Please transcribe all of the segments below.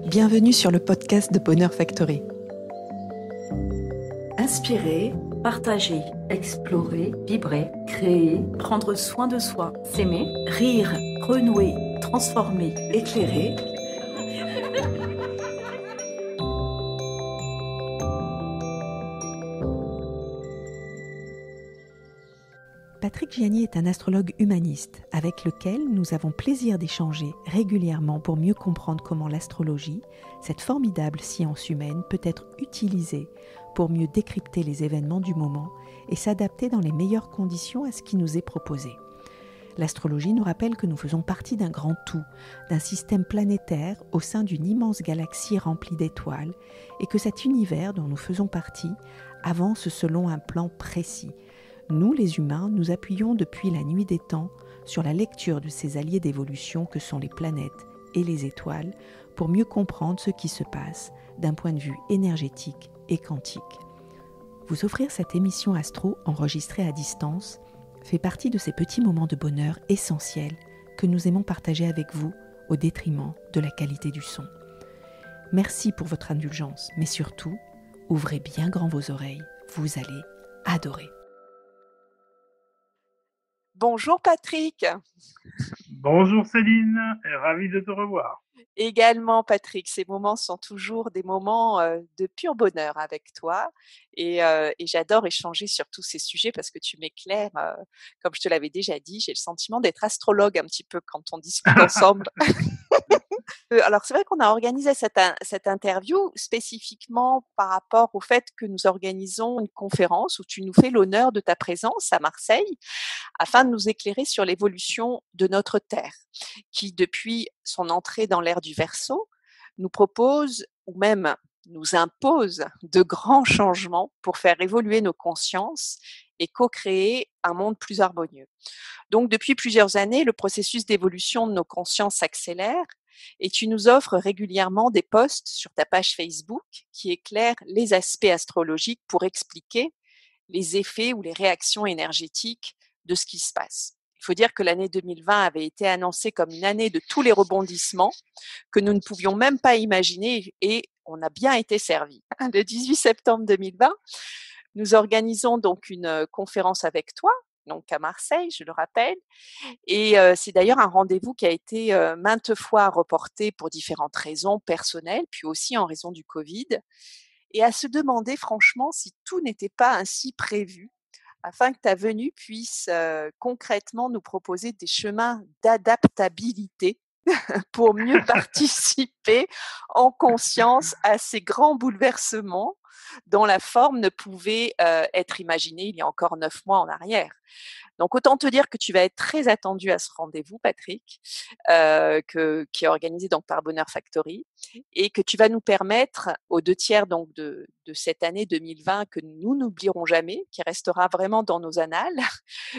Bienvenue sur le podcast de Bonheur Factory. Inspirer, partager, explorer, vibrer, créer, prendre soin de soi, s'aimer, rire, renouer, transformer, éclairer. Patrick Gianni est un astrologue humaniste avec lequel nous avons plaisir d'échanger régulièrement pour mieux comprendre comment l'astrologie, cette formidable science humaine, peut être utilisée pour mieux décrypter les événements du moment et s'adapter dans les meilleures conditions à ce qui nous est proposé. L'astrologie nous rappelle que nous faisons partie d'un grand tout, d'un système planétaire au sein d'une immense galaxie remplie d'étoiles et que cet univers dont nous faisons partie avance selon un plan précis. Nous, les humains, nous appuyons depuis la nuit des temps sur la lecture de ces alliés d'évolution que sont les planètes et les étoiles pour mieux comprendre ce qui se passe d'un point de vue énergétique et quantique. Vous offrir cette émission astro enregistrée à distance fait partie de ces petits moments de bonheur essentiels que nous aimons partager avec vous au détriment de la qualité du son. Merci pour votre indulgence, mais surtout, ouvrez bien grand vos oreilles, vous allez adorer. Bonjour Patrick. Bonjour Céline, ravi de te revoir. Également Patrick, ces moments sont toujours des moments de pur bonheur avec toi et j'adore échanger sur tous ces sujets parce que tu m'éclaires, comme je te l'avais déjà dit, j'ai le sentiment d'être astrologue un petit peu quand on discute ensemble. Alors c'est vrai qu'on a organisé cette interview spécifiquement par rapport au fait que nous organisons une conférence où tu nous fais l'honneur de ta présence à Marseille afin de nous éclairer sur l'évolution de notre Terre qui, depuis son entrée dans l'ère du Verseau, nous propose ou même nous impose de grands changements pour faire évoluer nos consciences et co-créer un monde plus harmonieux. Donc depuis plusieurs années, le processus d'évolution de nos consciences s'accélère et tu nous offres régulièrement des posts sur ta page Facebook qui éclairent les aspects astrologiques pour expliquer les effets ou les réactions énergétiques de ce qui se passe. Il faut dire que l'année 2020 avait été annoncée comme une année de tous les rebondissements que nous ne pouvions même pas imaginer et on a bien été servis. Le 18 septembre 2020, nous organisons donc une conférence avec toi, donc à Marseille, je le rappelle, et c'est d'ailleurs un rendez-vous qui a été maintes fois reporté pour différentes raisons personnelles, puis aussi en raison du Covid, et à se demander franchement si tout n'était pas ainsi prévu, afin que ta venue puisse concrètement nous proposer des chemins d'adaptabilité pour mieux participer en conscience à ces grands bouleversements dont la forme ne pouvait être imaginée il y a encore 9 mois en arrière. Donc autant te dire que tu vas être très attendu à ce rendez-vous, Patrick, qui est organisé donc par Bonheur Factory, et que tu vas nous permettre, aux 2/3 donc de cette année 2020 que nous n'oublierons jamais, qui restera vraiment dans nos annales,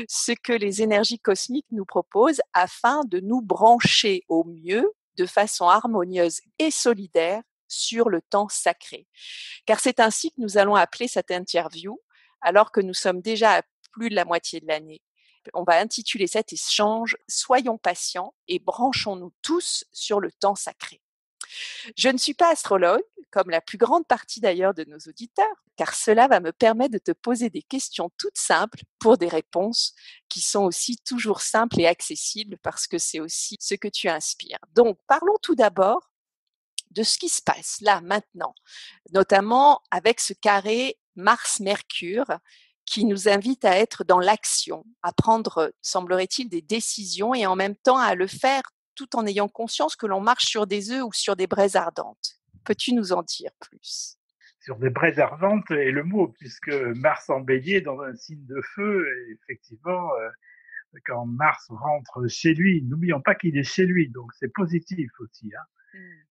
ce que les énergies cosmiques nous proposent afin de nous brancher au mieux, de façon harmonieuse et solidaire, sur le temps sacré. Car c'est ainsi que nous allons appeler cette interview, alors que nous sommes déjà à plus de la moitié de l'année. On va intituler cet échange « Soyons patients et branchons-nous tous sur le temps sacré ». Je ne suis pas astrologue, comme la plus grande partie d'ailleurs de nos auditeurs, car cela va me permettre de te poser des questions toutes simples pour des réponses qui sont aussi toujours simples et accessibles parce que c'est aussi ce que tu inspires. Donc, parlons tout d'abord de ce qui se passe là, maintenant, notamment avec ce carré Mars-Mercure qui nous invite à être dans l'action, à prendre, semblerait-il, des décisions et en même temps à le faire tout en ayant conscience que l'on marche sur des œufs ou sur des braises ardentes. Peux-tu nous en dire plus ? Sur des braises ardentes est le mot, puisque Mars en bélier dans un signe de feu, et effectivement, quand Mars rentre chez lui, n'oublions pas qu'il est chez lui, donc c'est positif aussi.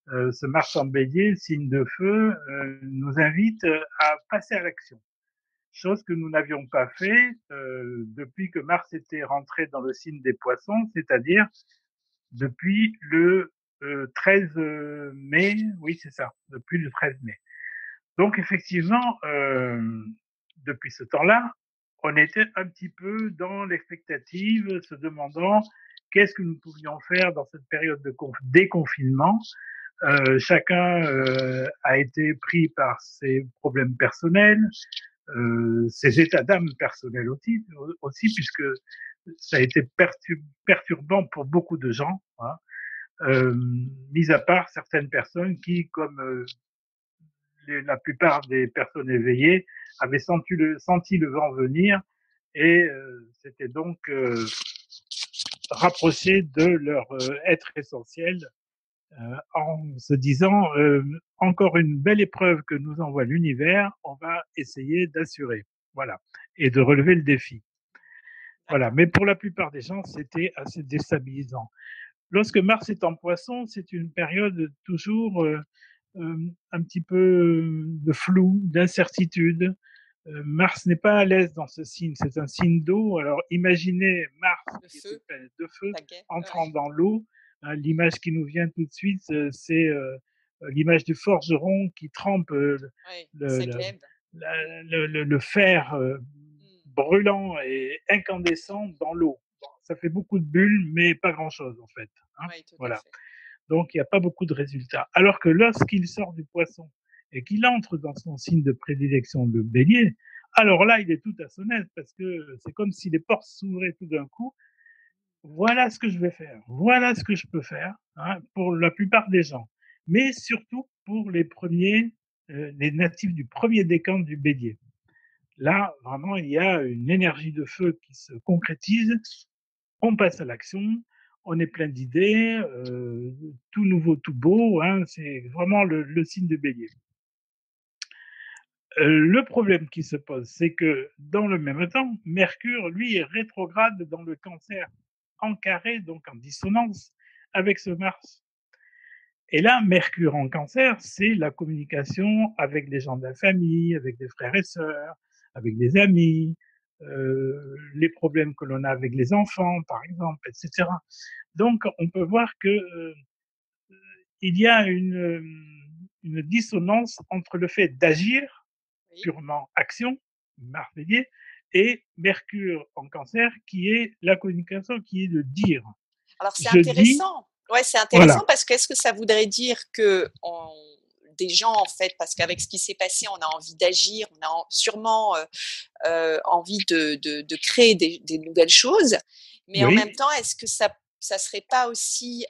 Ce Mars en bélier, signe de feu, nous invite à passer à l'action. Chose que nous n'avions pas fait depuis que Mars était rentré dans le signe des poissons, c'est-à-dire depuis le 13 mai, oui c'est ça, depuis le 13 mai. Donc effectivement, depuis ce temps-là, on était un petit peu dans l'expectative, se demandant qu'est-ce que nous pouvions faire dans cette période de déconfinement. Chacun a été pris par ses problèmes personnels, ses états d'âme personnels aussi, puisque ça a été perturbant pour beaucoup de gens, hein, mis à part certaines personnes qui, comme la plupart des personnes éveillées, avaient senti le vent venir et s'étaient donc rapprochés de leur être essentiel en se disant encore une belle épreuve que nous envoie l'univers, on va essayer d'assurer, voilà, et de relever le défi. Voilà, mais pour la plupart des gens, c'était assez déstabilisant. Lorsque Mars est en Poisson, c'est une période toujours un petit peu de flou, d'incertitude. Mars n'est pas à l'aise dans ce signe, c'est un signe d'eau. Alors imaginez Mars, qui est une planète de feu, entrant dans l'eau. L'image qui nous vient tout de suite, c'est l'image du forgeron qui trempe le fer brûlant et incandescent dans l'eau. Ça fait beaucoup de bulles, mais pas grand-chose en fait. Hein, voilà. Donc il n'y a pas beaucoup de résultats. Alors que lorsqu'il sort du Poisson et qu'il entre dans son signe de prédilection, le Bélier, alors là, il est tout à son aise parce que c'est comme si les portes s'ouvraient tout d'un coup. Voilà ce que je vais faire, voilà ce que je peux faire, hein, pour la plupart des gens, mais surtout pour les premiers, les natifs du premier décan du Bélier. Là, vraiment, il y a une énergie de feu qui se concrétise. On passe à l'action, on est plein d'idées, tout nouveau, tout beau, hein, c'est vraiment le signe de Bélier. Le problème qui se pose, c'est que dans le même temps, Mercure, lui, est rétrograde dans le Cancer, en carré, donc en dissonance avec ce Mars. Et là, Mercure en Cancer, c'est la communication avec les gens de la famille, avec des frères et sœurs, avec des amis, les problèmes que l'on a avec les enfants, par exemple, etc. Donc, on peut voir que il y a une dissonance entre le fait d'agir, purement action, Mars Bélier, et Mercure en Cancer, qui est la communication, qui est de dire. Alors c'est intéressant. Ouais, c'est intéressant voilà. Parce que est-ce que ça voudrait dire que des gens, en fait, parce qu'avec ce qui s'est passé, on a envie d'agir, on a sûrement envie de créer des nouvelles choses, mais en même temps, est-ce que ça serait pas aussi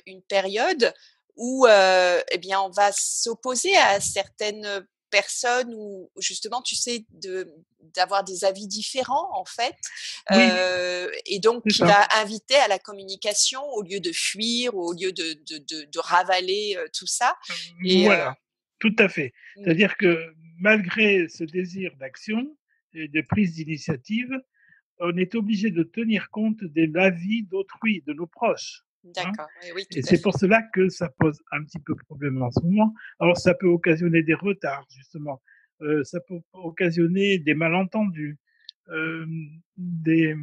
une période où eh bien, on va s'opposer à certaines personnes où justement, tu sais, d'avoir des avis différents, en fait, et donc qui va inviter à la communication au lieu de fuir, au lieu de ravaler tout ça. Et voilà, tout à fait. C'est-à-dire que malgré ce désir d'action et de prise d'initiative, on est obligé de tenir compte de l'avis d'autrui, de nos proches. D'accord. Hein, oui, et c'est pour cela que ça pose un petit peu problème en ce moment. Alors, ça peut occasionner des retards, justement. Ça peut occasionner des malentendus, des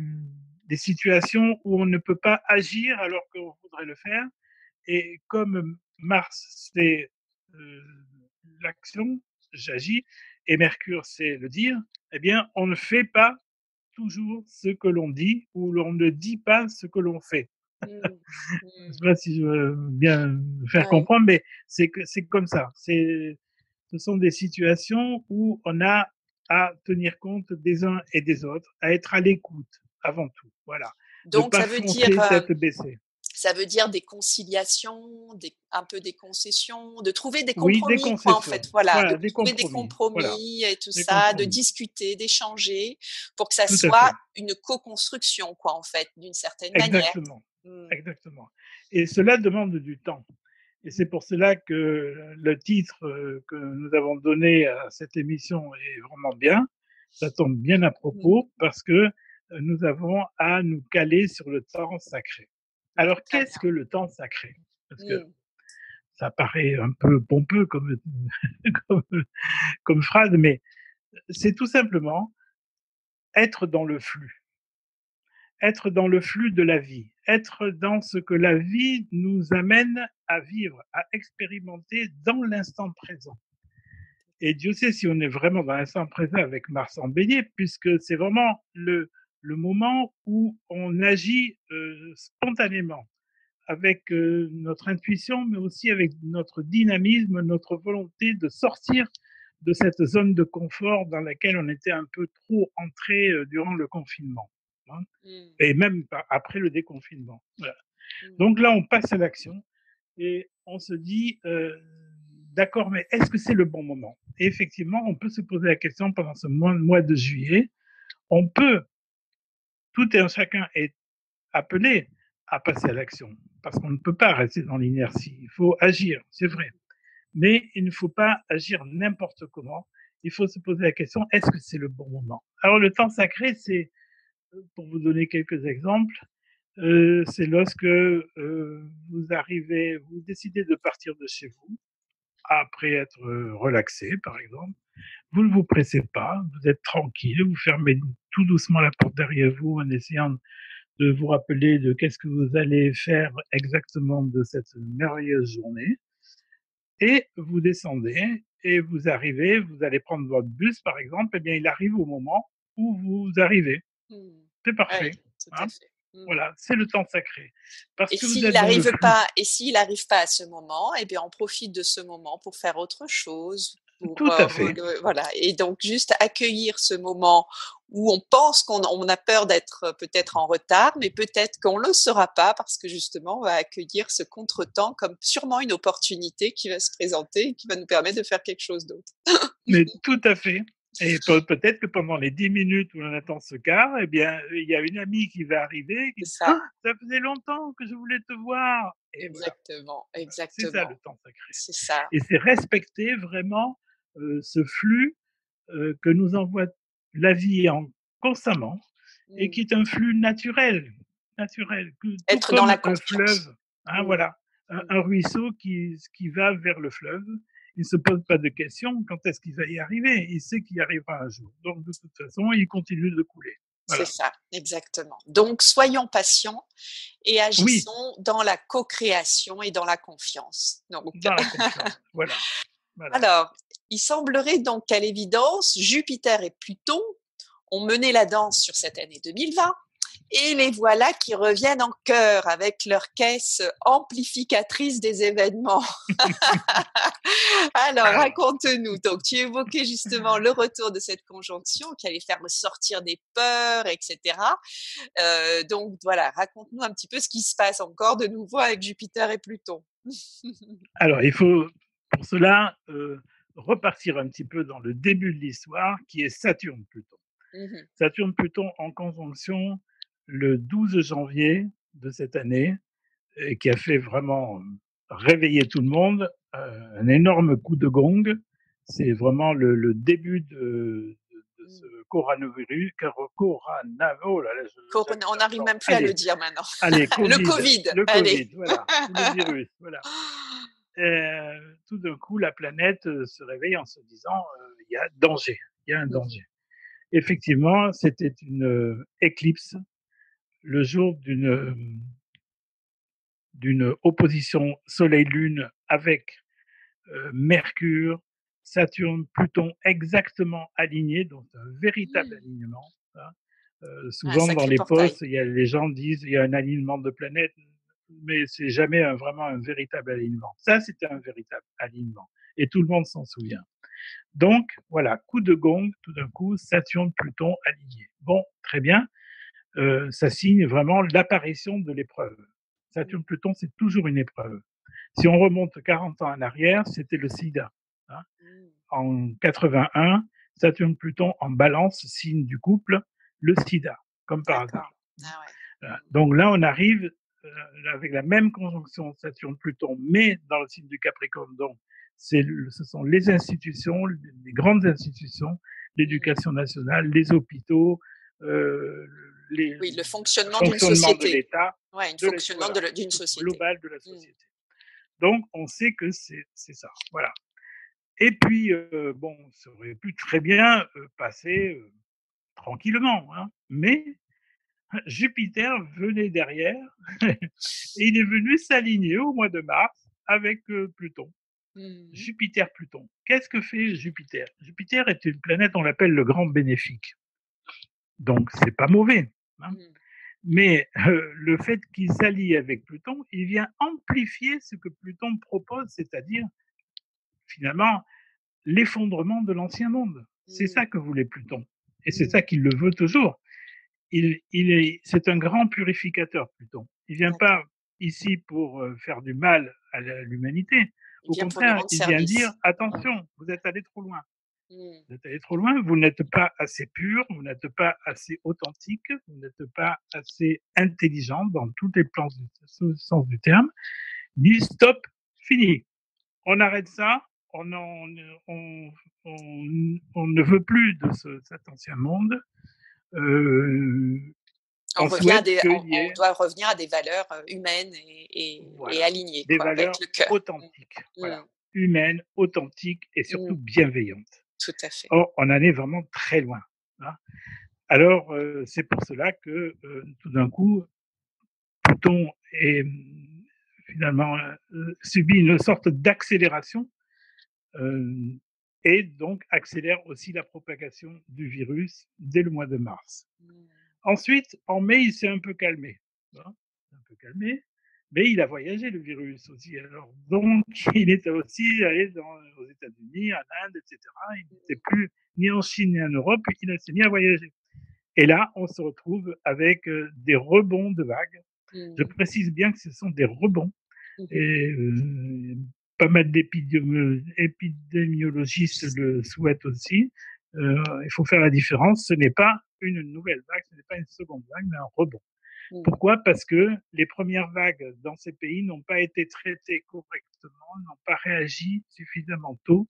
situations où on ne peut pas agir alors qu'on voudrait le faire. Et comme Mars, c'est l'action, j'agis, et Mercure, c'est le dire, eh bien, on ne fait pas toujours ce que l'on dit ou l'on ne dit pas ce que l'on fait. Je ne sais pas si je veux bien me faire comprendre, mais c'est comme ça. Ce sont des situations où on a à tenir compte des uns et des autres, à être à l'écoute avant tout. Voilà. Donc, ne pas foncer tête baissée. Ça veut dire des conciliations, un peu des concessions, de trouver des compromis, des quoi, en fait. Voilà, de trouver des compromis et tout ça, de discuter, d'échanger, pour que ça soit une co-construction, quoi, en fait, d'une certaine manière. Exactement. Et cela demande du temps. Et c'est pour cela que le titre que nous avons donné à cette émission est vraiment bien. Ça tombe bien à propos parce que nous avons à nous caler sur le temps sacré. Alors, qu'est-ce que le temps sacré? Parce que ça paraît un peu pompeux comme phrase, mais c'est tout simplement être dans le flux. Être dans le flux de la vie, être dans ce que la vie nous amène à vivre, à expérimenter dans l'instant présent. Et Dieu sait si on est vraiment dans l'instant présent avec Mars en Bélier, puisque c'est vraiment le le moment où on agit spontanément, avec notre intuition, mais aussi avec notre dynamisme, notre volonté de sortir de cette zone de confort dans laquelle on était un peu trop entré durant le confinement, hein, et même après le déconfinement. Voilà. Donc là, on passe à l'action et on se dit, d'accord, mais est-ce que c'est le bon moment? Et effectivement, on peut se poser la question pendant ce mois de juillet. On peut, tout et chacun est appelé à passer à l'action, parce qu'on ne peut pas rester dans l'inertie. Il faut agir, c'est vrai. Mais il ne faut pas agir n'importe comment. Il faut se poser la question, est-ce que c'est le bon moment? Alors le temps sacré, c'est, pour vous donner quelques exemples, c'est lorsque vous décidez de partir de chez vous, après être relaxé, par exemple. Vous ne vous pressez pas, vous êtes tranquille, vous fermez tout doucement la porte derrière vous en essayant de vous rappeler de qu'est-ce que vous allez faire exactement de cette merveilleuse journée. Et vous descendez et vous arrivez, vous allez prendre votre bus par exemple, et bien il arrive au moment où vous arrivez. C'est Oui, parfait. tout à Hein, fait. voilà, c'est le temps sacré. Parce Et que vous s'il êtes dans le n'arrive flux. pas, à ce moment, eh bien, on profite de ce moment pour faire autre chose, pour Tout à fait. voilà. Et donc juste accueillir ce moment où on pense qu'on a peur d'être peut-être en retard, mais peut-être qu'on le sera pas parce que justement on va accueillir ce contretemps comme sûrement une opportunité qui va se présenter et qui va nous permettre de faire quelque chose d'autre. Mais tout à fait. Et peut-être que pendant les 10 minutes où on attend ce car, eh bien, il y a une amie qui va arriver qui C'est dit ça, ah, ça faisait longtemps que je voulais te voir. Et voilà, exactement, c'est ça le exactement. temps sacré. C'est ça. Et c'est respecter vraiment ce flux que nous envoie la vie constamment et qui Mmh. est un flux naturel, tout Être dans comme la un fleuve, confiance. hein, Mmh. voilà, Mmh. un ruisseau qui va vers le fleuve. Il ne se pose pas de questions quand est-ce qu'il va y arriver. Il sait qu'il y arrivera un jour. Donc, de toute façon, il continue de couler. C'est Voilà. ça, exactement. Donc, soyons patients et Oui, agissons dans la co-création et dans la confiance. Donc, dans la confiance. Voilà. Voilà. alors, il semblerait donc qu'à l'évidence, Jupiter et Pluton ont mené la danse sur cette année 2020 et les voilà qui reviennent en chœur avec leur caisse amplificatrice des événements. Alors, Alors, raconte-nous. Donc, tu évoquais justement le retour de cette conjonction qui allait faire ressortir des peurs, etc. Donc, voilà, raconte-nous un petit peu ce qui se passe encore de nouveau avec Jupiter et Pluton. alors, il faut pour cela repartir un petit peu dans le début de l'histoire qui est Saturne-Pluton. Mmh. Saturne-Pluton en conjonction le 12 janvier de cette année, et qui a fait vraiment réveiller tout le monde, un énorme coup de gong. C'est vraiment le début de ce coronavirus. Oh là là, On n'arrive même plus à le allez, dire maintenant. allez, Le Covid, Covid, le allez. Covid, voilà, le virus, voilà. Tout d'un coup, la planète se réveille en se disant, il y a danger, il y a un danger. Effectivement, c'était une éclipse le jour d'une opposition Soleil-Lune avec Mercure, Saturne, Pluton exactement alignés, donc un véritable alignement. Hein. Un Souvent dans sacré les portail. posts, les gens disent il y a un alignement de planètes, mais c'est jamais vraiment un véritable alignement. Ça, c'était un véritable alignement, et tout le monde s'en souvient. Donc voilà, coup de gong, tout d'un coup, Saturne, Pluton alignés. Bon, très bien. Ça signe vraiment l'apparition de l'épreuve. Saturne-Pluton, c'est toujours une épreuve. Si on remonte 40 ans en arrière, c'était le sida. Hein. En 81, Saturne-Pluton en balance, signe du couple, le sida, comme par D'accord. hasard. Ah ouais. Donc là, on arrive avec la même conjonction Saturne-Pluton, mais dans le signe du Capricorne. Donc, ce sont les institutions, les grandes institutions, l'éducation nationale, les hôpitaux, le Oui, le fonctionnement d'une fonctionnement de société. l'État, Ouais, un fonctionnement voilà, d'une société. global de la société. Donc, on sait que c'est ça. Voilà. Et puis, bon, ça aurait pu très bien passer tranquillement, hein, mais Jupiter venait derrière et il est venu s'aligner au mois de mars avec Pluton. Mmh. Jupiter-Pluton. Qu'est-ce que fait Jupiter? Jupiter est une planète, on l'appelle le grand bénéfique. Donc, c'est pas mauvais. hein. Mmh. Mais le fait qu'il s'allie avec Pluton, il vient amplifier ce que Pluton propose, c'est-à-dire finalement l'effondrement de l'ancien monde. C'est Mmh. ça que voulait Pluton. Et c'est Mmh. ça qu'il le veut toujours. C'est un grand purificateur, Pluton. Il vient D'accord. pas ici pour faire du mal à l'humanité. Il Au vient pour lui contraire, rendre il vient dire service. Ouais. attention, vous êtes allé trop loin. Mmh. Vous êtes allé trop loin, vous n'êtes pas assez pur, vous n'êtes pas assez authentique, vous n'êtes pas assez intelligent dans tous les plans du sens du terme. Dit stop, fini. On arrête ça, on, on ne veut plus de cet ancien monde. Euh, On on revient à souhaite des, qu'il y on ait, doit revenir à des valeurs humaines et voilà, alignées, des quoi, avec valeurs le cœur. authentiques, Mmh. voilà, humaines, authentiques et surtout Mmh. bienveillantes. Tout à fait. Or, on en est vraiment très loin. Hein. Alors, c'est pour cela que tout d'un coup, Pluton est finalement subit une sorte d'accélération et donc accélère aussi la propagation du virus dès le mois de mars. Mmh. Ensuite, en mai, il s'est un peu calmé. Hein, un peu calmé, mais il a voyagé le virus aussi. Alors, donc, il était aussi allé aux États-Unis, en Inde, etc. Il n'était plus ni en Chine ni en Europe, il s'est mis à voyager. Et là, on se retrouve avec des rebonds de vagues. Je Mmh. précise bien que ce sont des rebonds. Mmh. Et pas mal d'épidémiologistes le souhaitent aussi. Il faut faire la différence. Ce n'est pas une nouvelle vague, ce n'est pas une seconde vague, mais un rebond. Mmh. Pourquoi? Parce que les premières vagues dans ces pays n'ont pas été traitées correctement, n'ont pas réagi suffisamment tôt,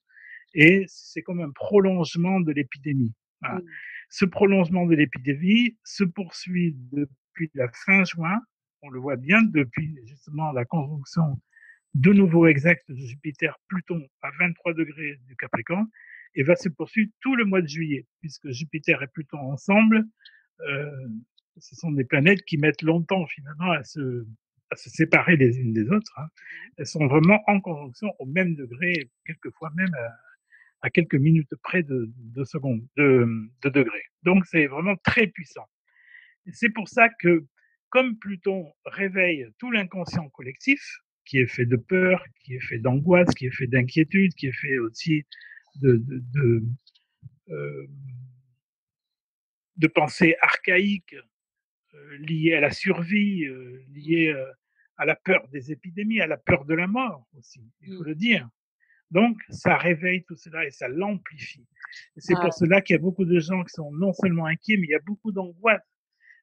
et c'est comme un prolongement de l'épidémie. Voilà. Mmh. Ce prolongement de l'épidémie se poursuit depuis la fin juin. On le voit bien depuis justement la conjonction de nouveau exact de Jupiter-Pluton à 23 degrés du Capricorne et va se poursuivre tout le mois de juillet, puisque Jupiter et Pluton ensemble, euh, ce sont des planètes qui mettent longtemps finalement à se séparer les unes des autres. Hein. Elles sont vraiment en conjonction au même degré, quelquefois même à quelques minutes près de secondes, de degrés. Donc c'est vraiment très puissant. Et c'est pour ça que, comme Pluton réveille tout l'inconscient collectif, qui est fait de peur, qui est fait d'angoisse, qui est fait d'inquiétude, qui est fait aussi de, de, de, euh, de pensées archaïques liées à la survie, liées à la peur des épidémies, à la peur de la mort aussi, il faut Mmh. le dire. Donc, ça réveille tout cela et ça l'amplifie. Et c'est Ouais. pour cela qu'il y a beaucoup de gens qui sont non seulement inquiets, mais il y a beaucoup d'angoisse.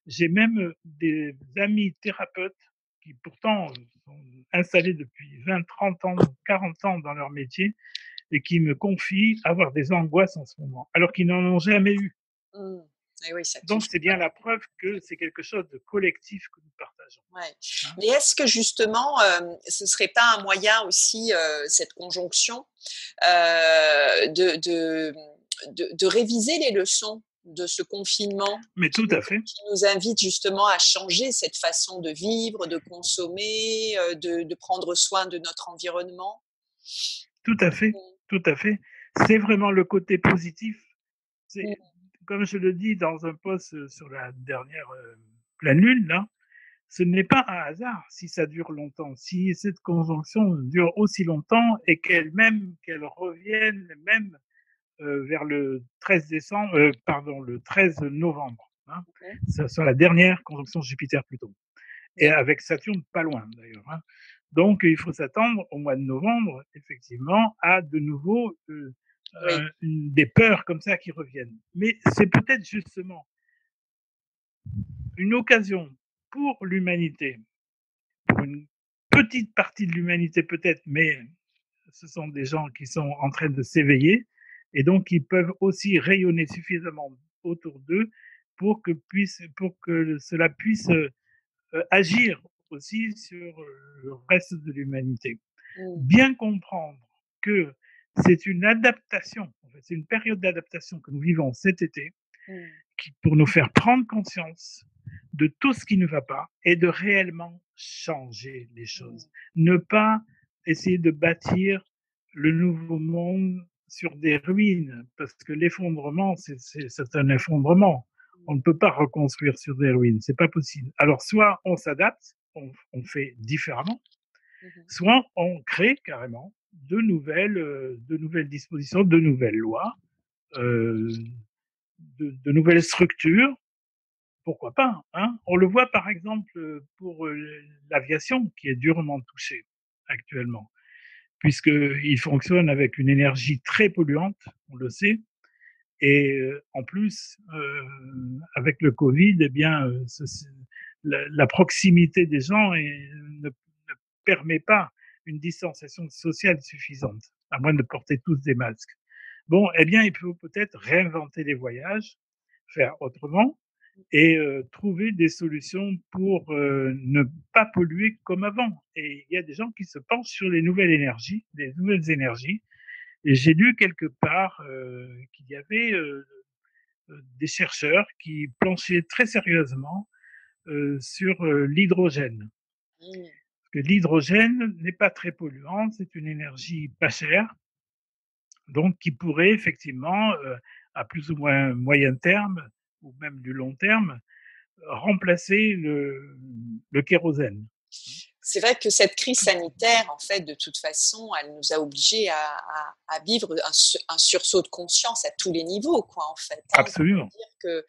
J'ai même des amis thérapeutes qui pourtant sont installés depuis 20, 30 ans, 40 ans dans leur métier et qui me confient avoir des angoisses en ce moment, alors qu'ils n'en ont jamais eu. Mmh. Et oui, ça Donc touche. c'est bien la preuve que c'est quelque chose de collectif que nous partageons. Ouais. Hein. Mais est-ce que justement, ce serait pas un moyen aussi, cette conjonction, de réviser les leçons de ce confinement Mais tout à fait, qui nous invite justement à changer cette façon de vivre, de consommer, de prendre soin de notre environnement? tout à fait, Mmh. tout à fait. C'est vraiment le côté positif. C'est, Mmh. comme je le dis dans un post sur la dernière pleine lune, là, ce n'est pas un hasard si ça dure longtemps, si cette conjonction dure aussi longtemps et qu'elle revienne même vers le 13 décembre, pardon, le 13 novembre. Hein. Mmh. Ça sera la dernière conjonction Jupiter-Pluton. Et avec Saturne pas loin d'ailleurs. Hein. Donc il faut s'attendre au mois de novembre, effectivement, à de nouveau Oui. des peurs comme ça qui reviennent. Mais c'est peut-être justement une occasion pour l'humanité, pour une petite partie de l'humanité peut-être, mais ce sont des gens qui sont en train de s'éveiller et donc ils peuvent aussi rayonner suffisamment autour d'eux pour que cela puisse agir aussi sur le reste de l'humanité. Mmh. Bien comprendre que c'est une adaptation, en fait, c'est une période d'adaptation que nous vivons cet été Mmh. pour nous faire prendre conscience de tout ce qui ne va pas et de réellement changer les Mmh. choses. Ne pas essayer de bâtir le nouveau monde sur des ruines, parce que l'effondrement, c'est un effondrement. On ne peut pas reconstruire sur des ruines, c'est pas possible. Alors soit on s'adapte, on fait différemment, soit on crée carrément de nouvelles dispositions, de nouvelles lois, euh, de nouvelles structures. Pourquoi pas, hein? On le voit par exemple pour l'aviation qui est durement touchée actuellement, puisqu'il fonctionne avec une énergie très polluante, on le sait, et en plus, avec le Covid, eh bien, la proximité des gens ne permet pas une distanciation sociale suffisante, à moins de porter tous des masques. Bon, eh bien, il faut peut-être réinventer les voyages, faire autrement et trouver des solutions pour ne pas polluer comme avant. Et il y a des gens qui se penchent sur les nouvelles énergies, et j'ai lu quelque part qu'il y avait des chercheurs qui planchaient très sérieusement sur l'hydrogène. Parce que l'hydrogène n'est pas très polluant, c'est une énergie pas chère, donc qui pourrait effectivement, à plus ou moins moyen terme, ou même du long terme, remplacer le kérosène. C'est vrai que cette crise sanitaire, en fait, de toute façon, elle nous a obligés à vivre un sursaut de conscience à tous les niveaux, quoi, en fait. Hein. Absolument. Dire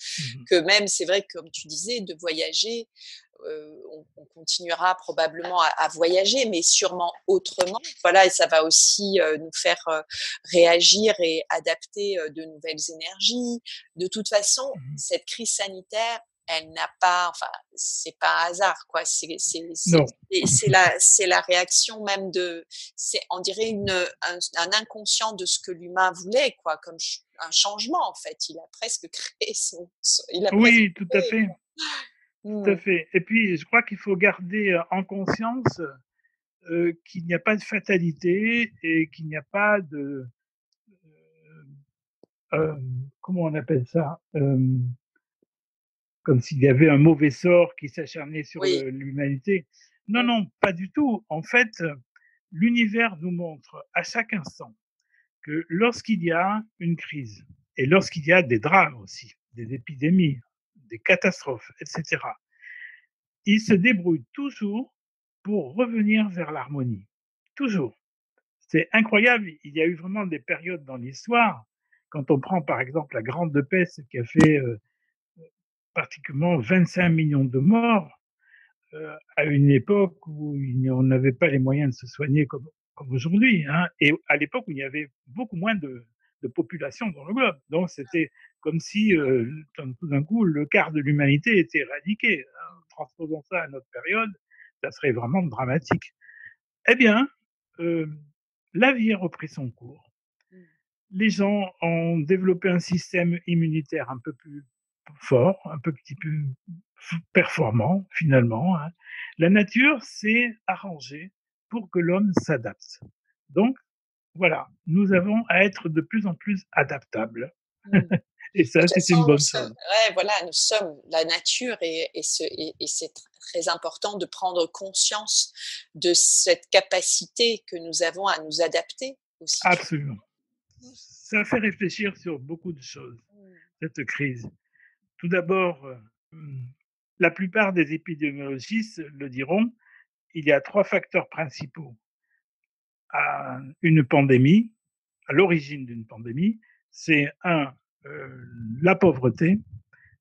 que même, c'est vrai que, comme tu disais, de voyager, on continuera probablement à voyager, mais sûrement autrement. Voilà, et ça va aussi nous faire réagir et adapter de nouvelles énergies. De toute façon, cette crise sanitaire, elle n'a pas, enfin, c'est pas un hasard, quoi. C'est la réaction même on dirait un inconscient de ce que l'humain voulait, quoi, comme un changement, en fait. Il a presque créé oui, tout à fait. Tout à fait. Et puis, je crois qu'il faut garder en conscience qu'il n'y a pas de fatalité et qu'il n'y a pas de comment on appelle ça comme s'il y avait un mauvais sort qui s'acharnait sur oui. l'humanité. Non, non, pas du tout. En fait, l'univers nous montre à chaque instant que lorsqu'il y a une crise et lorsqu'il y a des drames aussi, des épidémies, des catastrophes, etc., il se débrouille toujours pour revenir vers l'harmonie. Toujours. C'est incroyable. Il y a eu vraiment des périodes dans l'histoire, quand on prend par exemple la Grande Peste qui a fait pratiquement 25 millions de morts, à une époque où on n'avait pas les moyens de se soigner comme aujourd'hui, hein, et à l'époque où il y avait beaucoup moins de population dans le globe. Donc c'était comme si tout d'un coup le quart de l'humanité était éradiqué. Transposons ça à notre période, ça serait vraiment dramatique. Eh bien, euh, la vie a repris son cours. Les gens ont développé un système immunitaire un peu plus fort, un peu petit peu performant finalement. Hein. La nature s'est arrangée pour que l'homme s'adapte. Donc voilà, nous avons à être de plus en plus adaptables. Et ça, c'est une bonne chose. Ouais, voilà, nous sommes la nature et c'est très important de prendre conscience de cette capacité que nous avons à nous adapter aussi. Absolument. Ça fait réfléchir sur beaucoup de choses, cette crise. Tout d'abord, la plupart des épidémiologistes le diront, il y a 3 facteurs principaux à une pandémie, à l'origine d'une pandémie. C'est 1, la pauvreté,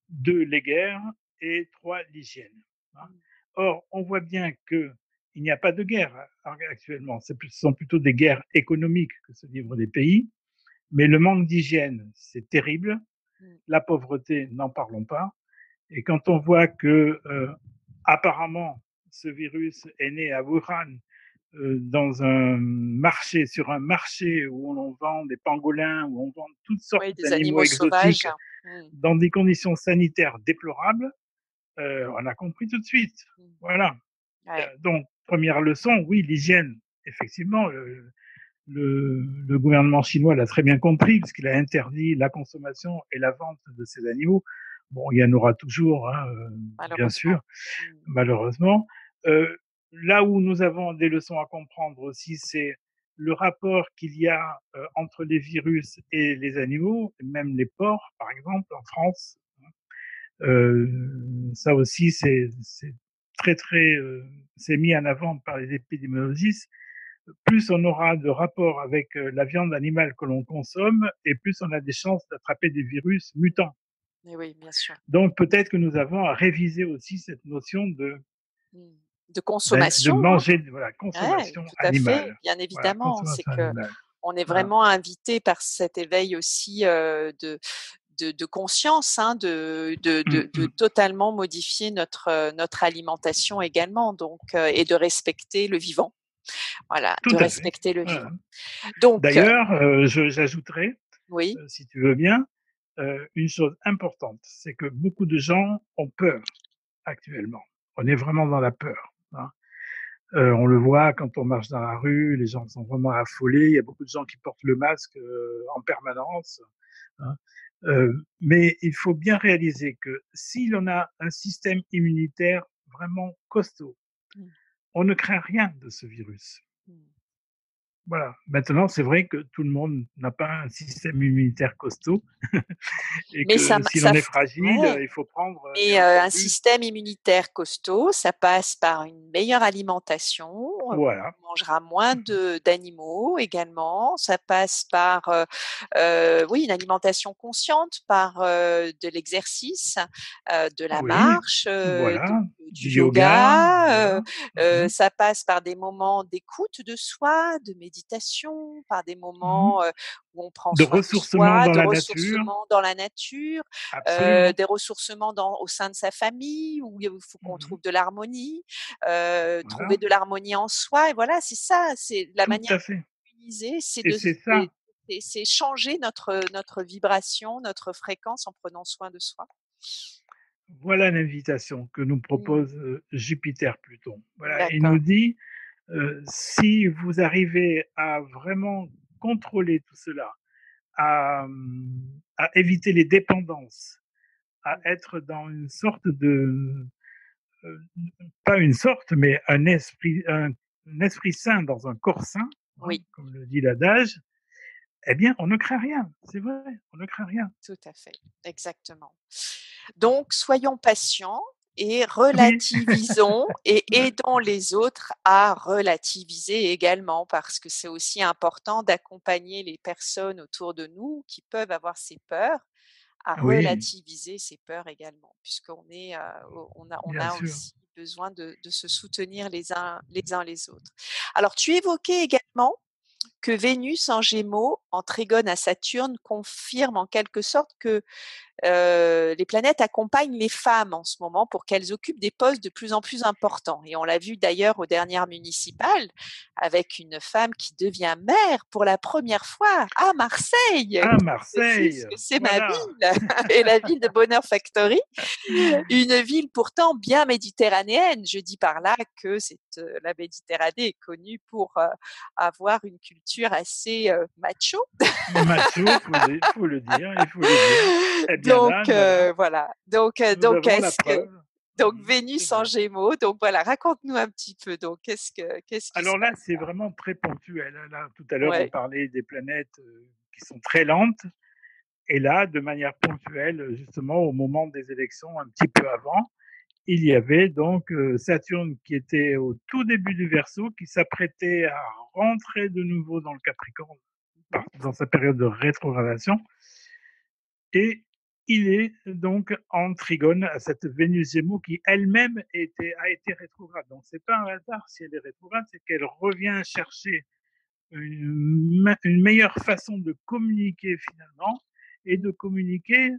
2, les guerres et 3, l'hygiène. Or, on voit bien qu'il n'y a pas de guerre actuellement. Ce sont plutôt des guerres économiques que se livrent les pays. Mais le manque d'hygiène, c'est terrible. La pauvreté, n'en parlons pas. Et quand on voit que apparemment ce virus est né à Wuhan, dans un marché, sur un marché où on vend des pangolins, où on vend toutes sortes d'animaux exotiques, dans des conditions sanitaires déplorables, on a compris tout de suite. Voilà. Ouais. Donc, première leçon, oui, l'hygiène. Effectivement, le gouvernement chinois l'a très bien compris, puisqu'il a interdit la consommation et la vente de ces animaux. Bon, il y en aura toujours, hein, bien sûr, malheureusement. Là où nous avons des leçons à comprendre aussi, c'est le rapport qu'il y a entre les virus et les animaux, même les porcs, par exemple, en France. Ça aussi, c'est très très, c'est mis en avant par les épidémiologistes. Plus on aura de rapport avec la viande animale que l'on consomme, et plus on a des chances d'attraper des virus mutants. Mais oui, bien sûr. Donc peut-être que nous avons à réviser aussi cette notion Mmh. De consommation, hein. manger, voilà, Ouais, consommation tout à fait, animale. bien Voilà, évidemment. C'est consommation que animale. on est Voilà. vraiment invité par cet éveil aussi, de conscience, hein, de totalement modifier notre alimentation également donc et de respecter le vivant. Voilà, Tout de à fait. respecter le Voilà. vivant. Donc D'ailleurs, j'ajouterais, oui, si tu veux bien, une chose importante, c'est que beaucoup de gens ont peur actuellement. On est vraiment dans la peur. Hein. On le voit quand on marche dans la rue, les gens sont vraiment affolés. Il y a beaucoup de gens qui portent le masque en permanence. Hein. Mais il faut bien réaliser que si l'on a un système immunitaire vraiment costaud, mmh, on ne craint rien de ce virus. mmh. Voilà. Maintenant, c'est vrai que tout le monde n'a pas un système immunitaire costaud et Mais que si l'on ça est f fragile, ouais. il faut prendre, Mais, bien un entendu, système immunitaire costaud, ça passe par une meilleure alimentation, voilà. on mangera moins de d'animaux également. Ça passe par, oui, une alimentation consciente, par, de l'exercice, de la Oui, marche, de voilà. du Du yoga, yoga, voilà. Mhm. ça passe par des moments d'écoute de soi, de méditation, par des Mhm. moments, où on prend De soin de ressourcement soi, dans de la nature, ressourcement dans la nature, absolument. des ressourcements au sein de sa famille où il faut qu'on Mhm. trouve de l'harmonie, trouver Voilà, de l'harmonie en soi et voilà, c'est ça, c'est la tout manière à fait. d'utiliser, c'est Et de c'est ça. c'est changer notre vibration, notre fréquence en prenant soin de soi. Voilà l'invitation que nous Mmh. propose Jupiter-Pluton. Voilà, il nous D'accord. dit, si vous arrivez à vraiment contrôler tout cela, à éviter les dépendances, à Mmh. être dans une sorte de, euh, pas une sorte, mais un esprit sain dans un corps sain, hein, Oui, comme le dit l'adage, eh bien, on ne craint rien. C'est vrai, on ne craint rien. tout à fait, exactement. Donc soyons patients et Oui, relativisons et aidons les autres à relativiser également parce que c'est aussi important d'accompagner les personnes autour de nous qui peuvent avoir ces peurs à oui, relativiser ces peurs également puisqu'on est, on bien a sûr. aussi besoin de se soutenir les uns les autres. Alors tu évoquais également que Vénus en Gémeaux, en trigone à Saturne, confirme en quelque sorte que les planètes accompagnent les femmes en ce moment pour qu'elles occupent des postes de plus en plus importants. Et on l'a vu d'ailleurs aux dernières municipales avec une femme qui devient maire pour la première fois à Marseille, À qui précise Marseille, que c'est ma voilà. ville et la ville de Bonheur Factory, une ville pourtant bien méditerranéenne. Je dis par là que la Méditerranée est connue pour avoir une culture assez macho. Macho, faut le dire, il faut le dire. Eh bien Donc là, voilà, voilà. nous Donc avons la est-ce que preuve. donc C'est Vénus en vrai. Gémeaux, donc voilà, raconte-nous un petit peu. Donc qu'est-ce qui se Alors là, passe c'est là? vraiment très ponctuel. Là, tout à l'heure, on Ouais. parlait des planètes qui sont très lentes. Et là, de manière ponctuelle, justement, au moment des élections, un petit peu avant, il y avait donc Saturne qui était au tout début du Verseau, qui s'apprêtait à rentrer de nouveau dans le Capricorne, Mmh. dans sa période de rétrogradation. Et il est donc en trigone à cette Vénus Gémeaux qui elle-même a été rétrograde. Donc c'est pas un hasard si elle est rétrograde, c'est qu'elle revient chercher une meilleure façon de communiquer finalement et Mmh. de communiquer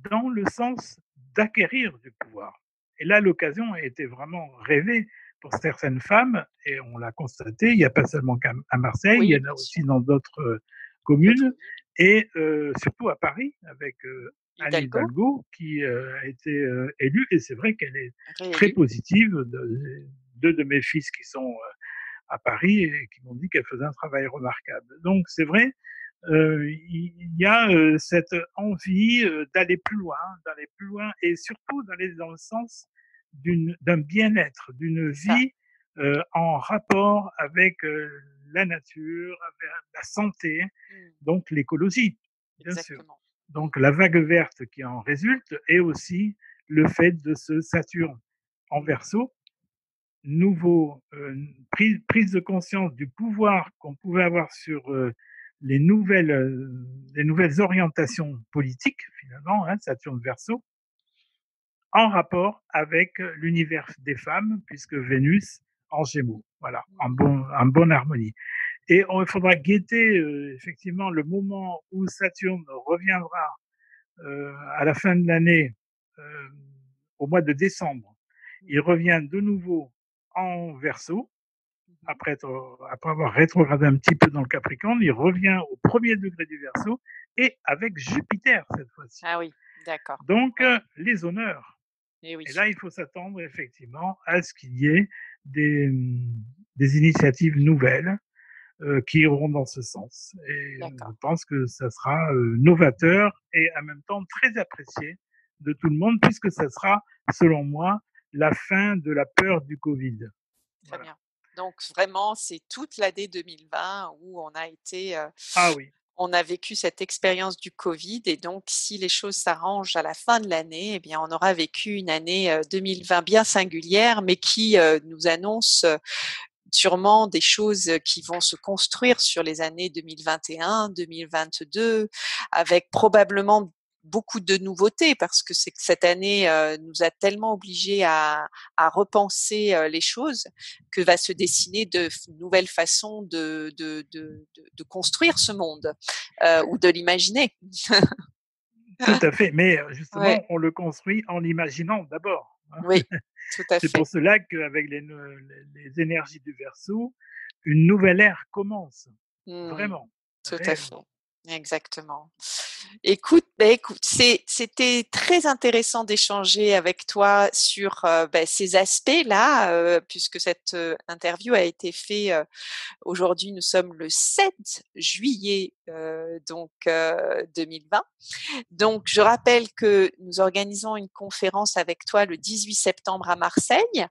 dans le sens d'acquérir du pouvoir. Et là, l'occasion a été vraiment rêvée pour certaines femmes, et on l'a constaté, il n'y a pas seulement qu'à Marseille, il y Oui, en a bien sûr. aussi dans d'autres D'autres communes, villes. et surtout à Paris, avec Anne Hidalgo, Hidalgo, qui a été élue, et c'est vrai qu'elle est très réélue. positive. Deux de mes fils qui sont à Paris et qui m'ont dit qu'elle faisait un travail remarquable. Donc c'est vrai, il y a cette envie d'aller plus loin et surtout d'aller dans le sens d'un bien-être, d'une C'est ça. vie en rapport avec la nature, avec la santé, Mmh. donc l'écologie, bien sûr. Exactement. Donc la vague verte qui en résulte est aussi le fait de ce Saturne en Verseau, prise de conscience du pouvoir qu'on pouvait avoir sur les nouvelles orientations politiques, finalement, Saturne Verseau, en rapport avec l'univers des femmes, puisque Vénus en Gémeaux, voilà, en bonne harmonie. Et il faudra guetter effectivement le moment où Saturne reviendra à la fin de l'année, au mois de décembre. Il revient de nouveau en Verseau, après avoir rétrogradé un petit peu dans le Capricorne, il revient au premier degré du Verseau, et avec Jupiter cette fois-ci. Ah oui, d'accord. Donc, les honneurs. Et oui. Et là, il faut s'attendre effectivement à ce qu'il y ait des initiatives nouvelles qui iront dans ce sens. Et je pense que ça sera novateur et en même temps très apprécié de tout le monde, puisque ça sera, selon moi, la fin de la peur du Covid. Très bien. Donc vraiment, c'est toute l'année 2020 où on a été... Ah oui. On a vécu cette expérience du Covid, et donc si les choses s'arrangent à la fin de l'année, eh bien on aura vécu une année 2020 bien singulière, mais qui nous annonce sûrement des choses qui vont se construire sur les années 2021, 2022, avec probablement beaucoup de nouveautés, parce que c'est que cette année nous a tellement obligés à repenser les choses, que va se dessiner de nouvelles façons de construire ce monde ou de l'imaginer. Tout à fait, mais justement, on le construit en l'imaginant d'abord. Oui, tout à fait. C'est pour cela qu'avec les énergies du Verseau, une nouvelle ère commence. Vraiment. Tout à fait. Exactement. Écoute, c'était très intéressant d'échanger avec toi sur ces aspects-là, puisque cette interview a été faite aujourd'hui. Nous sommes le 7 juillet 2020. Donc, je rappelle que nous organisons une conférence avec toi le 18 septembre à Marseille,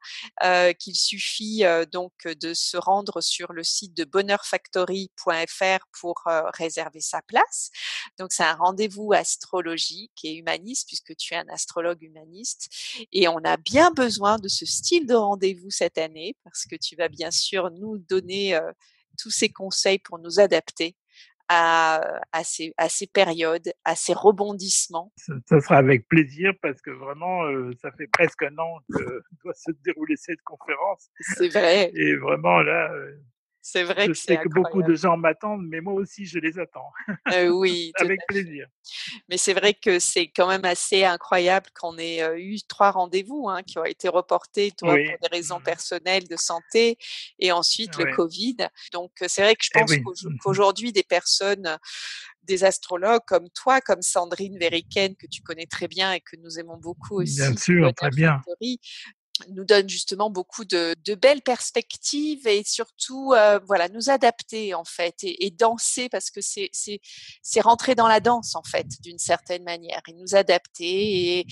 qu'il suffit donc de se rendre sur le site de bonheurfactory.fr pour réserver sa place. Donc, c'est un rendez-vous astrologique et humaniste, puisque tu es un astrologue humaniste. Et on a bien besoin de ce style de rendez-vous cette année, parce que tu vas bien sûr nous donner tous ces conseils pour nous adapter à ces périodes, à ces rebondissements. Ça sera avec plaisir, parce que vraiment, ça fait presque un an que doit se dérouler cette conférence. C'est vrai. Et vraiment, là, c'est vrai je sais que beaucoup de gens m'attendent, mais moi aussi, je les attends. Oui, avec plaisir. Mais c'est vrai que c'est quand même assez incroyable qu'on ait eu 3 rendez-vous qui ont été reportés, toi pour des raisons personnelles de santé, et ensuite le Covid. Donc c'est vrai que je pense qu'aujourd'hui des personnes, des astrologues comme toi, comme Sandrine Veriken, que tu connais très bien et que nous aimons beaucoup aussi, bien sûr, très bien, nous donne justement beaucoup de belles perspectives, et surtout nous adapter en fait, et danser, parce que c'est rentrer dans la danse en fait d'une certaine manière, et nous adapter et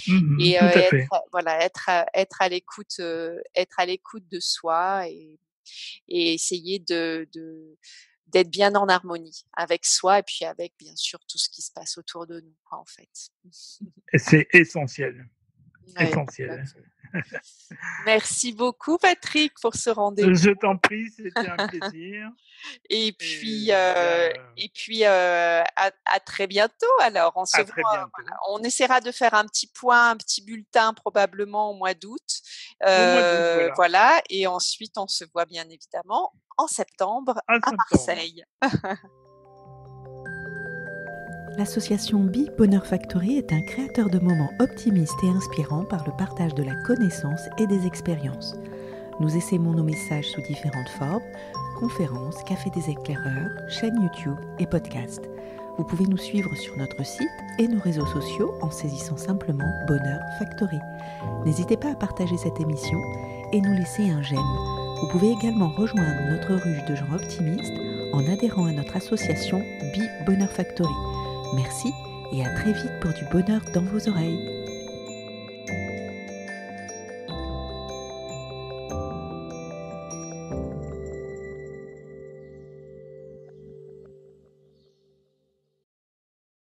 être à l'écoute de soi, et essayer d'être bien en harmonie avec soi, et puis avec bien sûr tout ce qui se passe autour de nous en fait. Et c'est essentiel. Essentiel. Merci beaucoup Patrick pour ce rendez-vous. Je t'en prie, c'était un plaisir. Et puis à très bientôt. Alors on se voit. On essaiera de faire un petit point, un petit bulletin probablement au mois d'août. Voilà. Et ensuite on se voit bien évidemment en septembre à Marseille. L'association Be Bonheur Factory est un créateur de moments optimistes et inspirants par le partage de la connaissance et des expériences. Nous essaimons nos messages sous différentes formes: conférences, café des éclaireurs, chaîne YouTube et podcast. Vous pouvez nous suivre sur notre site et nos réseaux sociaux en saisissant simplement Bonheur Factory. N'hésitez pas à partager cette émission et nous laisser un j'aime. Vous pouvez également rejoindre notre ruche de gens optimistes en adhérant à notre association Be Bonheur Factory. Merci et à très vite pour du bonheur dans vos oreilles.